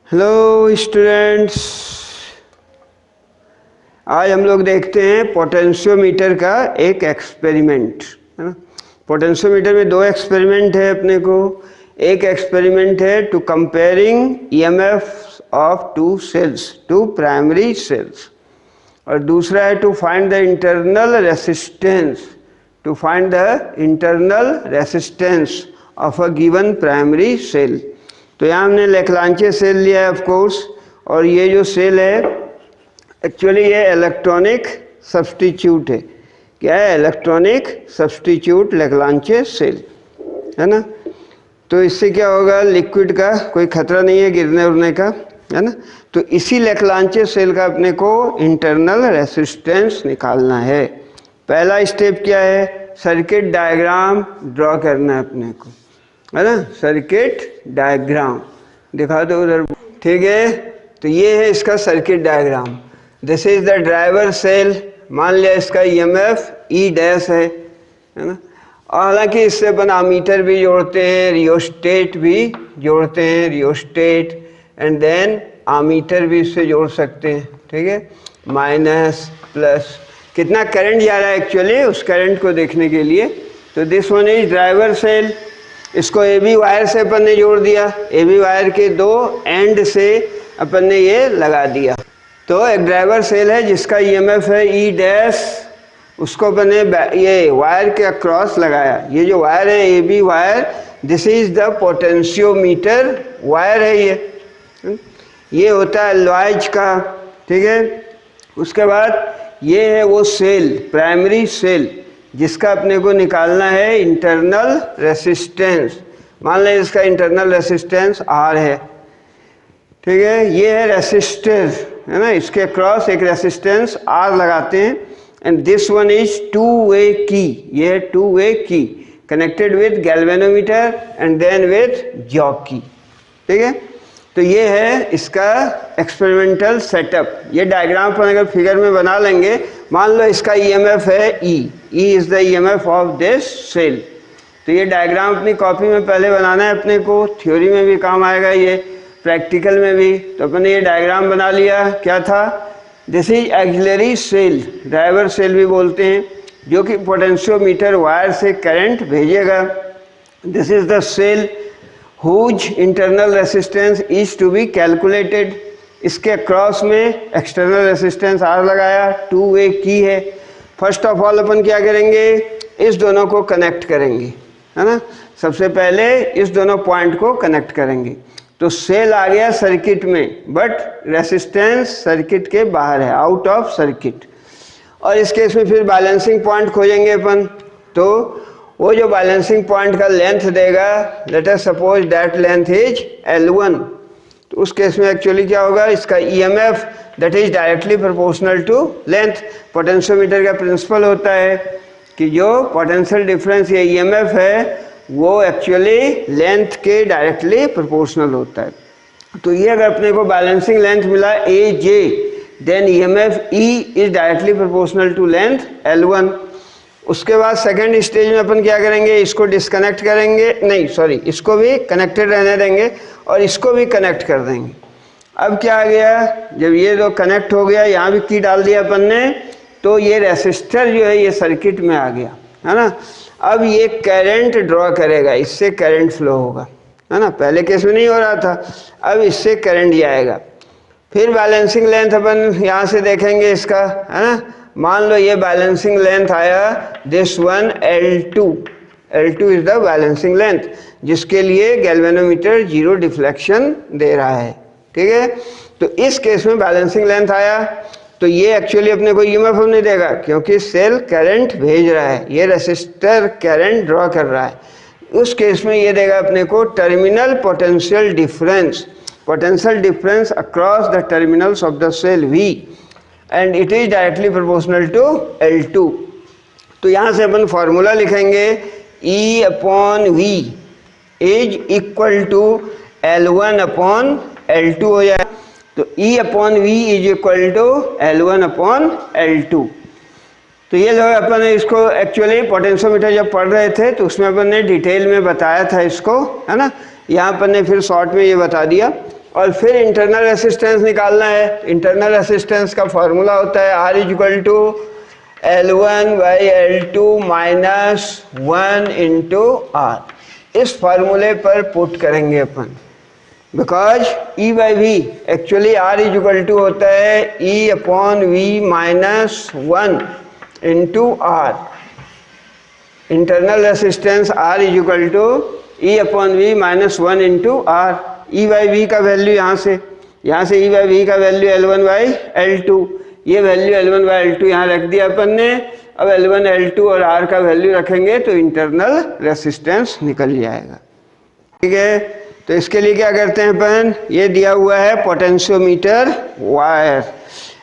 Hello students, आज हम लोग देखते हैं पोटेंशियोमीटर का एक एक्सपेरिमेंट, है ना। पोटेंशियोमीटर में दो एक्सपेरिमेंट है अपने को। एक एक्सपेरिमेंट है to comparing EMF of two cells, two primary cells, और दूसरा है to find the internal resistance, to find the internal resistance of a given primary cell. तो यहाँ हमने लेक्लांचे सेल लिया है ऑफ कोर्स, और ये जो सेल है एक्चुअली ये इलेक्ट्रॉनिक सब्स्टिट्यूट है। क्या है? इलेक्ट्रॉनिक सब्स्टिट्यूट लेक्लांचे सेल, है ना। तो इससे क्या होगा, लिक्विड का कोई खतरा नहीं है गिरने उड़ने का, है ना। तो इसी लेक्लांचे सेल का अपने को इंटरनल रेसिस्टेंस निकालना है। पहला स्टेप क्या है? सर्किट डायग्राम ड्रॉ करना है अपने को, है ना। सर्किट डायग्राम दिखा दो उधर, ठीक है। तो ये है इसका circuit diagram. This is the driver cell. मान लिया इसका ईएमएफ ई डैश है ना। हालांकि इससे अपन आमीटर भी जोड़ते हैं, रियोस्टेट भी जोड़ते हैं, रियोस्टेट, एंड देन आमीटर भी इससे जोड़ सकते हैं, ठीक है। माइनस प्लस कितना करंट जा रहा है एक्चुअली, उस करंट को देखने के लिए। तो this one is driver cell. इसको ए बी वायर से अपन ने जोड़ दिया, ए बी वायर के दो एंड से अपन ने ये लगा दिया। तो एक ड्राइवर सेल है जिसका ईएमएफ है ई डैश, उसको अपन ने ये वायर के अक्रॉस लगाया। ये जो वायर है A B wire, this is the potentiometer wire है। ये होता है लॉयज का, ठीक है। उसके बाद ये है वो सेल, प्राइमरी सेल, जिसका अपने को निकालना है इंटरनल रेसिस्टेंस। मान लें इसका इंटरनल रेसिस्टेंस R है, ठीक है। ये है रेसिस्टेंस, है ना। इसके क्रॉस एक रेसिस्टेंस R लगाते हैं, and this one is two way key. ये है two way key connected with galvanometer and then with jockey, ठीक है। तो ये है इसका एक्सपेरिमेंटल सेटअप। ये डायग्राम पर अगर फिगर में बना लेंगे, मान लो इसका ईएमएफ है E is the EMF of this cell. तो ये डायग्राम अपनी कॉपी में पहले बनाना है अपने को, थ्योरी में भी काम आएगा ये, प्रैक्टिकल में भी। तो अपन ने ये डायग्राम बना लिया। क्या था? This is auxiliary cell, driver cell भी बोलते हैं, जो कि पोटेंशियोमीटर वायर से करंट भेजेगा। This is the cell whose internal resistance is to be calculated। इसके क्रॉस में एक्सटर्नल रेसिस्टेंस R लगाया, टू वे की है। फर्स्ट ऑफ ऑल अपन क्या करेंगे, इस दोनों को कनेक्ट करेंगे, है ना। सबसे पहले इस दोनों पॉइंट को कनेक्ट करेंगे। तो सेल आ गया सर्किट में, बट रेसिस्टेंस सर्किट के बाहर है, आउट ऑफ सर्किट। और इस केस में फिर बैलेंसिंग पॉइंट खोजेंगे अपन। तो वो जो बैलेंसिंग पॉइंट का लेंथ देगा, let us suppose that length is L1। तो उस केस में एक्चुअली क्या होगा, इसका EMF that is directly proportional to length. Potentiometer का प्रिंसिपल होता है कि जो पोटेंशियल डिफरेंस ये ईएमएफ है वो एक्चुअली लेंथ के डायरेक्टली प्रोपोर्शनल होता है। तो ये अगर अपने को बैलेंसिंग लेंथ मिला AJ, then EMF E is directly proportional to length L1। उसके बाद सेकेंड स्टेज में अपन क्या करेंगे, इसको डिस्कनेक्ट करेंगे, नहीं सॉरी, इसको भी कनेक्टेड रहने देंगे और इसको भी कनेक्ट कर देंगे। अब क्या आ गया, जब ये दो कनेक्ट हो गया, यहाँ भी की डाल दिया अपन ने, तो ये रेसिस्टर जो है ये सर्किट में आ गया, है ना। अब ये करंट ड्रॉ करेगा, इससे करंट फ्लो होगा, है ना। पहले केस में नहीं हो रहा था, अब इससे करंट जाएगा। फिर बैलेंसिंग लेंथ अपन यहाँ से देखेंगे इसका, है ना। मान लो ये बैलेंसिंग लेंथ आया this one L2 is the balancing length, जिसके लिए गैल्वेनोमीटर जीरो डिफ्लेक्शन दे रहा है, ठीक है। तो इस केस में बैलेंसिंग लेंथ आया, तो ये एक्चुअली अपने को ईएमएफ नहीं देगा, क्योंकि सेल करंट भेज रहा है, ये रेसिस्टर करंट ड्रॉ कर रहा है। उस केस में ये देगा अपने को terminal potential difference, potential difference across the terminals of the cell V, and it is directly proportional to L2। तो यहाँ से अपन फॉर्मूला लिखेंगे, E upon V is equal to L1 upon L2 हो जाए। तो E upon V is equal to L1 upon L2। तो ये जो अपन ने इसको एक्चुअली पोटेंशियोमीटर जब पढ़ रहे थे तो उसमें अपन ने डिटेल में बताया था इसको, है ना। यहाँ अपन ने फिर शॉर्ट में ये बता दिया। और फिर इंटरनल रेसिस्टेंस निकालना है। इंटरनल रेसिस्टेंस का फॉर्मूला होता है R equal to L1/L2 minus 1 into R। इस फॉर्मूले पर पुट करेंगे अपन, because E/V actually R equal to होता है E/V minus 1 into R। Internal resistance R equal to E/V minus 1 into R। E/V का वैल्यू यहाँ से E/V का वैल्यू L1/L2, ये वैल्यू L1/L2 यहाँ रख दिया अपन ने। अब L1 L2 और R का वैल्यू रखेंगे तो इंटरनल रेसिस्टेंस निकल जाएगा। ठीक है, तो इसके लिए क्या करते हैं अपन, ये दिया हुआ है पोटेंशियोमीटर वायर।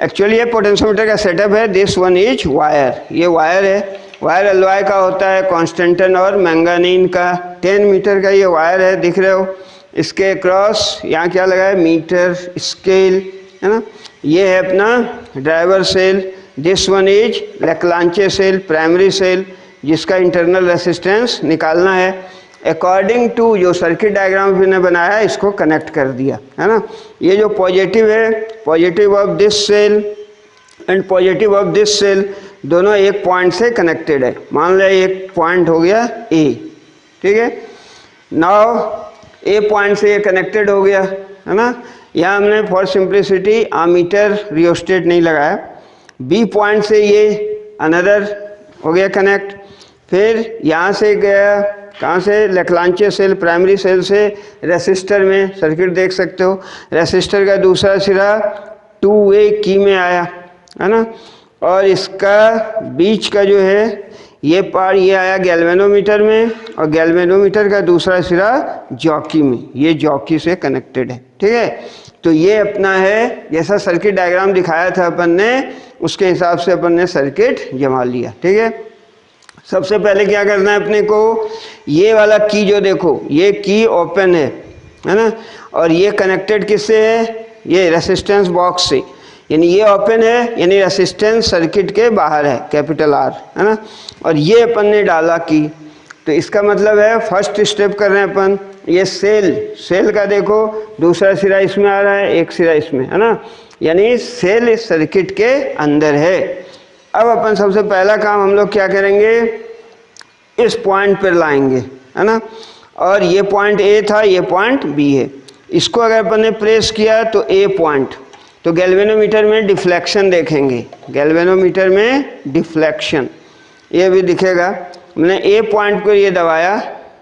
एक्चुअली ये पोटेंशियोमीटर का सेटअप है, दिस वन इज वायर, ये वायर है। वायर अलॉय का होता है, कॉन्स्टेंटन और मैंगानीन का। 10 मीटर का ये वायर है, दिख रहे हो। इसके क्रॉस यहाँ क्या लगा है, मीटर स्केल, है ना। ये है अपना driver cell, this one is Leclanche cell, primary cell, जिसका इंटरनल रेसिस्टेंस निकालना है। अकॉर्डिंग टू जो सर्किट डायग्राम मैंने बनाया है, इसको कनेक्ट कर दिया, है ना। ये जो पॉजिटिव है, positive of this cell and positive of this cell, दोनों एक पॉइंट से कनेक्टेड है। मान लिया एक पॉइंट हो गया ए, ठीक है। नाउ ए पॉइंट से ये कनेक्टेड हो गया, है ना। यहाँ हमने फॉर सिंप्लिसिटी आमीटर रियोस्टेट नहीं लगाया। बी पॉइंट से ये अनदर हो गया कनेक्ट। फिर यहाँ से गया कहाँ से, लेक्लांचे सेल, प्राइमरी सेल से रेसिस्टर में, सर्किट देख सकते हो। रेसिस्टर का दूसरा सिरा 2A की में आया, है ना। और इसका बीच का जो है ये पार्ट ये आया गैल्वेनोमीटर में, और गैल्वेनोमीटर का दूसरा सिरा जॉकी में, ये जॉकी से कनेक्टेड है, ठीक है। तो ये अपना है, जैसा सर्किट डायग्राम दिखाया था अपन ने, उसके हिसाब से अपन ने सर्किट जमा लिया, ठीक है। सबसे पहले क्या करना है अपने को, ये वाला की जो देखो, ये की ओपन है ना, और ये कनेक्टेड किससे है, ये रेसिस्टेंस बॉक्स से, यानी ये ओपन है, यानी रेसिस्टेंस सर्किट के बाहर है, कैपिटल R, है ना। और ये अपन ने डाला की, तो इसका मतलब है फर्स्ट स्टेप कर रहे हैं अपन। ये सेल का देखो, दूसरा सिरा इसमें आ रहा है, एक सिरा इसमें, है ना, यानी सेल इस सर्किट के अंदर है। अब अपन सबसे पहला काम हम लोग क्या करेंगे, इस पॉइंट पर लाएंगे, है ना। और ये पॉइंट A था, ये पॉइंट B है। इसको अगर अपन ने प्रेस किया तो A पॉइंट, तो गैल्वेनोमीटर में डिफ्लेक्शन देखेंगे, गैल्वेनोमीटर में डिफ्लेक्शन ये भी दिखेगा। मैंने A पॉइंट पर ये दबाया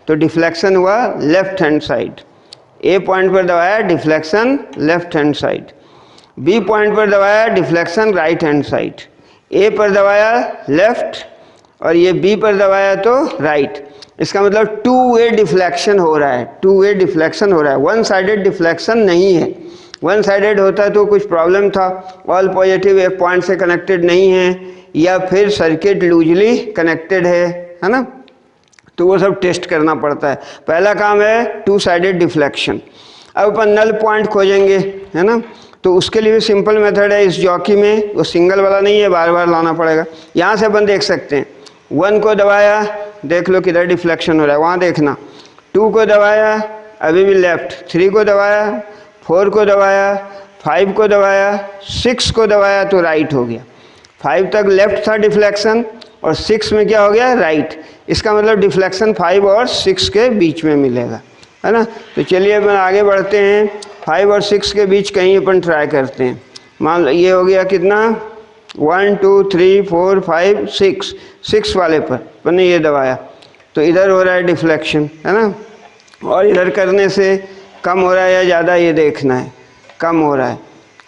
तो डिफ्लेक्शन हुआ left hand side, A point पर दबाया deflection left hand side, B point पर दबाया deflection right hand side, A पर दबाया लेफ्ट और ये B पर दबाया तो राइट। इसका मतलब 2 वे डिफ्लेक्शन हो रहा है, 2 वे डिफ्लेक्शन हो रहा है, वन साइडेड डिफ्लेक्शन नहीं है। वन साइडेड होता तो कुछ प्रॉब्लम था, ऑल पॉजिटिव एक पॉइंट से कनेक्टेड नहीं है, या फिर सर्किट लूजली कनेक्टेड है ना, तो वो सब टेस्ट करना पड़ता है। पहला काम है 2 साइडेड डिफ्लेक्शन। अब अपन नल पॉइंट खोजेंगे, है ना, तो उसके लिए भी सिंपल मेथड है। इस जॉकी में वो सिंगल वाला नहीं है, बार बार लाना पड़ेगा। यहाँ से अपन देख सकते हैं, 1 को दबाया, देख लो किधर डिफ्लेक्शन हो रहा है, वहाँ देखना। 2 को दबाया, अभी भी लेफ्ट। 3 को दबाया, 4 को दबाया, 5 को दबाया, 6 को दबाया तो राइट हो गया। 5 तक लेफ्ट था डिफ्लेक्शन और 6 में क्या हो गया, राइट। इसका मतलब डिफ्लेक्शन 5 और 6 के बीच में मिलेगा, है ना। तो चलिए अपन आगे बढ़ते हैं, 5 और 6 के बीच कहीं अपन ट्राई करते हैं। मान लो ये हो गया कितना, 1 2 3 4 5 6 वाले पर अपन ने ये दबाया तो इधर हो रहा है डिफ्लेक्शन, है ना। और इधर करने से कम हो रहा है या ज़्यादा, ये देखना है, कम हो रहा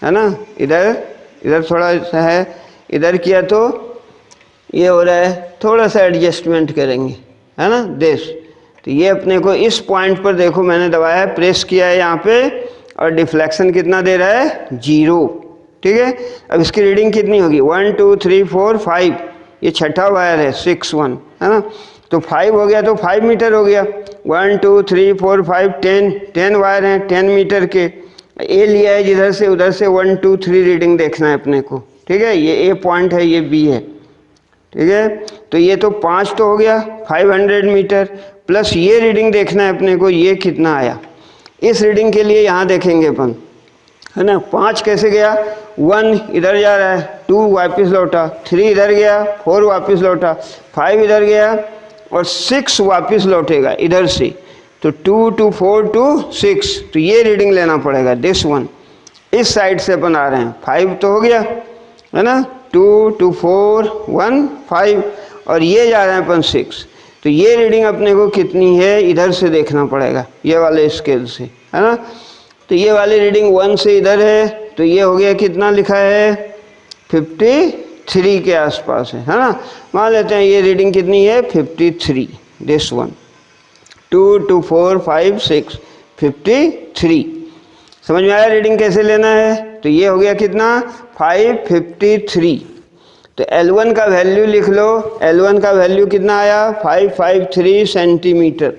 है ना। इधर थोड़ा सा है, इधर किया तो ये हो रहा है, थोड़ा सा एडजस्टमेंट करेंगे, है ना, देश। तो ये अपने को इस पॉइंट पर देखो, मैंने दबाया है, प्रेस किया है यहाँ पे, और डिफ्लेक्शन कितना दे रहा है, 0, ठीक है। अब इसकी रीडिंग कितनी होगी, 1 2 3 4 5, ये छठा वायर है, 6 1, है ना। तो 5 हो गया तो 5 मीटर हो गया, 1 2 3 4 5 10 वायर हैं 10 मीटर के। ए लिया है जिधर से, उधर से 1 2 3 रीडिंग देखना है अपने को, ठीक है। ये ए पॉइंट है, ये बी है, ठीक है। तो ये तो 5 तो हो गया, 500 मीटर, प्लस ये रीडिंग देखना है अपने को, ये कितना आया, इस रीडिंग के लिए यहाँ देखेंगे अपन, है ना। 5 कैसे गया, 1 इधर जा रहा है, 2 वापस लौटा, 3 इधर गया, 4 वापस लौटा, 5 इधर गया और 6 वापस लौटेगा इधर से। तो 2 2 4 2 6, तो ये रीडिंग लेना पड़ेगा, दिस वन। इस साइड से अपन आ रहे हैं, 5 तो हो गया, है ना, 2 2 4 1 5, और ये जा रहे हैं अपन 6। तो ये रीडिंग अपने को कितनी है इधर से देखना पड़ेगा, ये वाले स्केल से, है ना। तो ये वाली रीडिंग 1 से इधर है, तो ये हो गया कितना लिखा है, 53 के आसपास है ना। मान लेते हैं ये रीडिंग कितनी है, 53, दिस वन। 2 2 4 5 6 53। समझ में आया रीडिंग कैसे लेना है। तो ये हो गया कितना, 553। तो L1 का वैल्यू लिख लो, L1 का वैल्यू कितना आया, 553 सेंटीमीटर।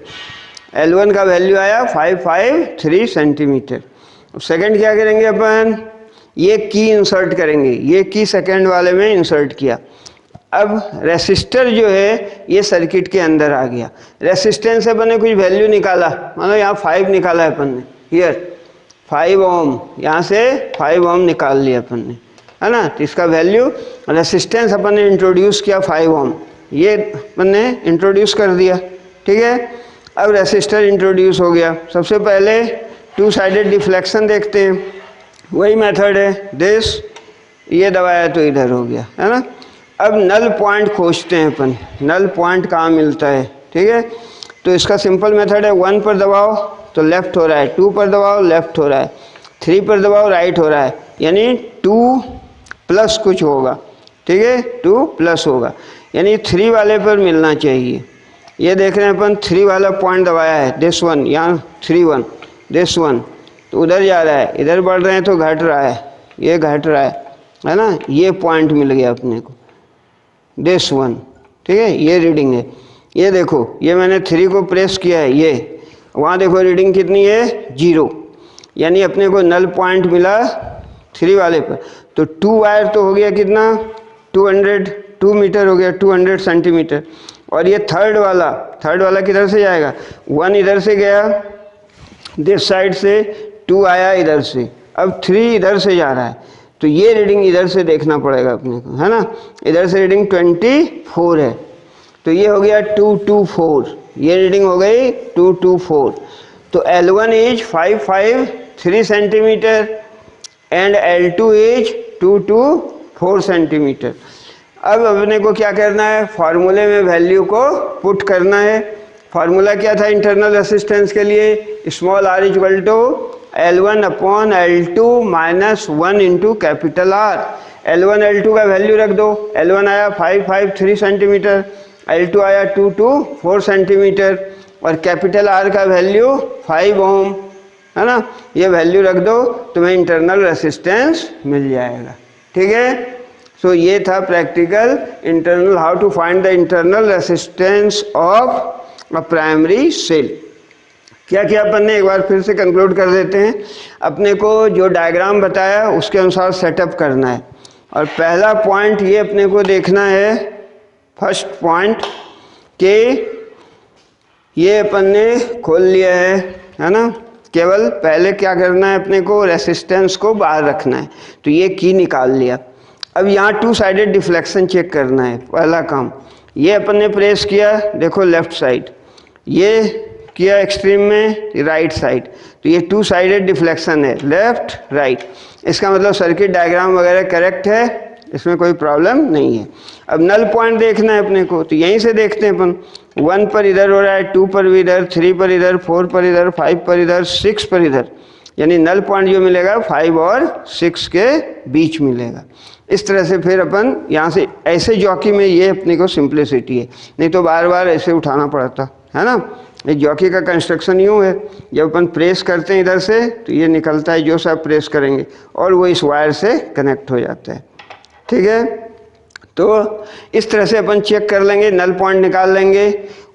L1 का वैल्यू आया 553 सेंटीमीटर। अब सेकंड क्या करेंगे अपन, ये की इंसर्ट करेंगे, ये की सेकंड वाले में इंसर्ट किया। अब रेसिस्टर जो है ये सर्किट के अंदर आ गया। रेसिस्टेंस से अपन ने कुछ वैल्यू निकाला, मानो यहाँ 5 निकाला है अपन ने, हियर 5 ओम, यहाँ से 5 ओम निकाल लिया अपन ने, है ना। तो इसका वैल्यू, रेसिस्टेंस अपन ने इंट्रोड्यूस किया 5 ओम, ये अपन ने इंट्रोड्यूस कर दिया, ठीक है। अब रेसिस्टर इंट्रोड्यूस हो गया। सबसे पहले 2 साइडेड डिफ्लेक्शन देखते हैं, वही मेथड है, दिस, ये दबाया तो इधर हो गया, है ना। अब नल पॉइंट खोजते हैं अपन, नल पॉइंट कहाँ मिलता है, ठीक है। तो इसका सिंपल मेथड है, 1 पर दबाओ तो लेफ्ट हो रहा है, 2 पर दबाओ लेफ्ट हो रहा है, 3 पर दबाओ राइट हो रहा है, यानी 2 प्लस कुछ होगा, ठीक है, 2 प्लस होगा, यानी 3 वाले पर मिलना चाहिए। ये देख रहे हैं अपन 3 वाला पॉइंट दबाया है, दिस वन, यहाँ 3 1, दिस वन, तो उधर जा रहा है, इधर बढ़ रहे हैं तो घट रहा है, ये घट रहा है ना। ये पॉइंट मिल गया अपने को, दिस वन, ठीक है, ये रीडिंग है। ये देखो, ये मैंने 3 को प्रेस किया है, ये वहाँ देखो रीडिंग कितनी है, 0, यानी अपने को नल पॉइंट मिला 3 वाले पर। तो 2 वायर तो हो गया कितना, 2 मीटर हो गया, 200 सेंटीमीटर। और ये थर्ड वाला किधर से जाएगा, 1 इधर से गया दिस साइड से, 2 आया इधर से, अब 3 इधर से जा रहा है, तो ये रीडिंग इधर से देखना पड़ेगा अपने को, है ना। इधर से रीडिंग 24 है, तो ये हो गया 224, ये रीडिंग हो गई 224। तो L1 is 553 centimetre and L2 is 224 centimetre. अब अपने को क्या करना है, फार्मूले में वैल्यू को पुट करना है। फार्मूला क्या था इंटरनल रेसिस्टेंस के लिए, small r equal to L1 upon L2 minus 1 into capital R। L1 L2 का वैल्यू रख दो, L1 आया 553 सेंटीमीटर, L2 आया 224 सेंटीमीटर, और कैपिटल R का वैल्यू 5 ओम, है ना। ये वैल्यू रख दो, तुम्हें इंटरनल रेसिस्टेंस मिल जाएगा, ठीक है। सो ये था practical internal, how to find the internal resistance of a primary cell. क्या क्या अपन ने एक बार फिर से कंक्लूड कर देते हैं। अपने को जो डायग्राम बताया उसके अनुसार सेटअप करना है। और पहला पॉइंट ये अपने को देखना है, फर्स्ट पॉइंट, कि ये अपन ने खोल लिया है ना। केवल पहले क्या करना है, अपने को रेसिस्टेंस को बाहर रखना है, तो ये की निकाल लिया। अब यहाँ 2 साइडेड डिफ्लेक्शन चेक करना है, पहला काम। ये अपन ने प्रेस किया, देखो लेफ्ट साइड, ये किया एक्सट्रीम में राइट साइड, तो ये 2 साइडेड डिफ्लेक्शन है, लेफ्ट राइट। इसका मतलब सर्किट डायग्राम वगैरह करेक्ट है, इसमें कोई प्रॉब्लम नहीं है। अब नल पॉइंट देखना है अपने को, तो यहीं से देखते हैं अपन। 1 पर इधर हो रहा है, 2 पर भी इधर, 3 पर इधर, 4 पर इधर, 5 पर इधर, 6 पर इधर, यानी नल पॉइंट जो मिलेगा 5 और 6 के बीच मिलेगा। इस तरह से फिर अपन यहाँ से ऐसे जॉकी में, ये अपने को सिंप्लिसिटी है, नहीं तो बार बार ऐसे उठाना पड़ता है ना। ये जॉकी का कंस्ट्रक्शन यूँ है, जब अपन प्रेस करते हैं इधर से तो ये निकलता है, जो सा प्रेस करेंगे और वो इस वायर से कनेक्ट हो जाता है, ठीक है। तो इस तरह से अपन चेक कर लेंगे, नल पॉइंट निकाल लेंगे।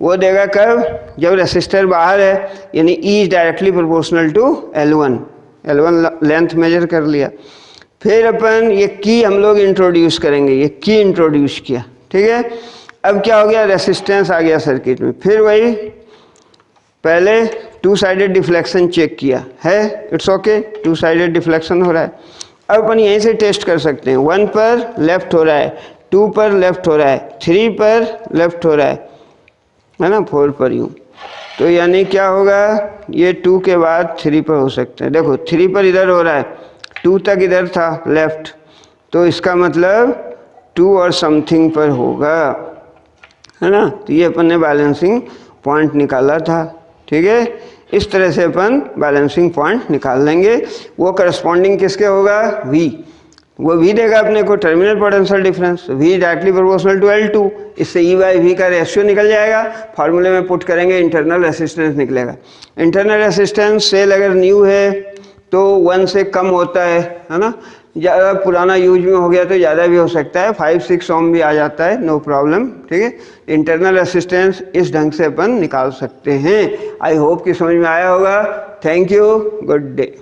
वो देगा कब, जब रेसिस्टर बाहर है, यानी E is directly proportional to L1 length measure कर लिया। फिर अपन ये की हम लोग इंट्रोड्यूस करेंगे, ये की इंट्रोड्यूस किया, ठीक है। अब क्या हो गया, रेसिस्टेंस आ गया सर्किट में। फिर वही पहले टू साइडेड डिफ्लेक्शन चेक किया है, it's okay, two sided deflection हो रहा है। अब अपन यहीं से टेस्ट कर सकते हैं, 1 पर लेफ्ट हो रहा है, 2 पर लेफ्ट हो रहा है, 3 पर लेफ्ट हो रहा है ना, 4 पर यूँ, तो यानी क्या होगा, ये 2 के बाद 3 पर हो सकता है। देखो 3 पर इधर हो रहा है, 2 तक इधर था लेफ्ट, तो इसका मतलब 2 और समथिंग पर होगा, है ना। तो ये अपन ने बैलेंसिंग पॉइंट निकाला था, ठीक है। इस तरह से अपन बैलेंसिंग पॉइंट निकाल लेंगे। वो करस्पॉन्डिंग किसके होगा, V, वो V देगा अपने को, terminal potential difference, V directly proportional to L2, इससे E/V का रेशियो निकल जाएगा, फार्मूले में पुट करेंगे, इंटरनल रेसिस्टेंस निकलेगा। इंटरनल रेसिस्टेंस सेल अगर न्यू है तो 1 से कम होता है ना, ज़्यादा पुराना यूज में हो गया तो ज़्यादा भी हो सकता है, 5-6 ओम भी आ जाता है, नो प्रॉब्लम, ठीक है। इंटरनल रेसिस्टेंस इस ढंग से अपन निकाल सकते हैं। आई होप कि समझ में आया होगा। Thank you, good day.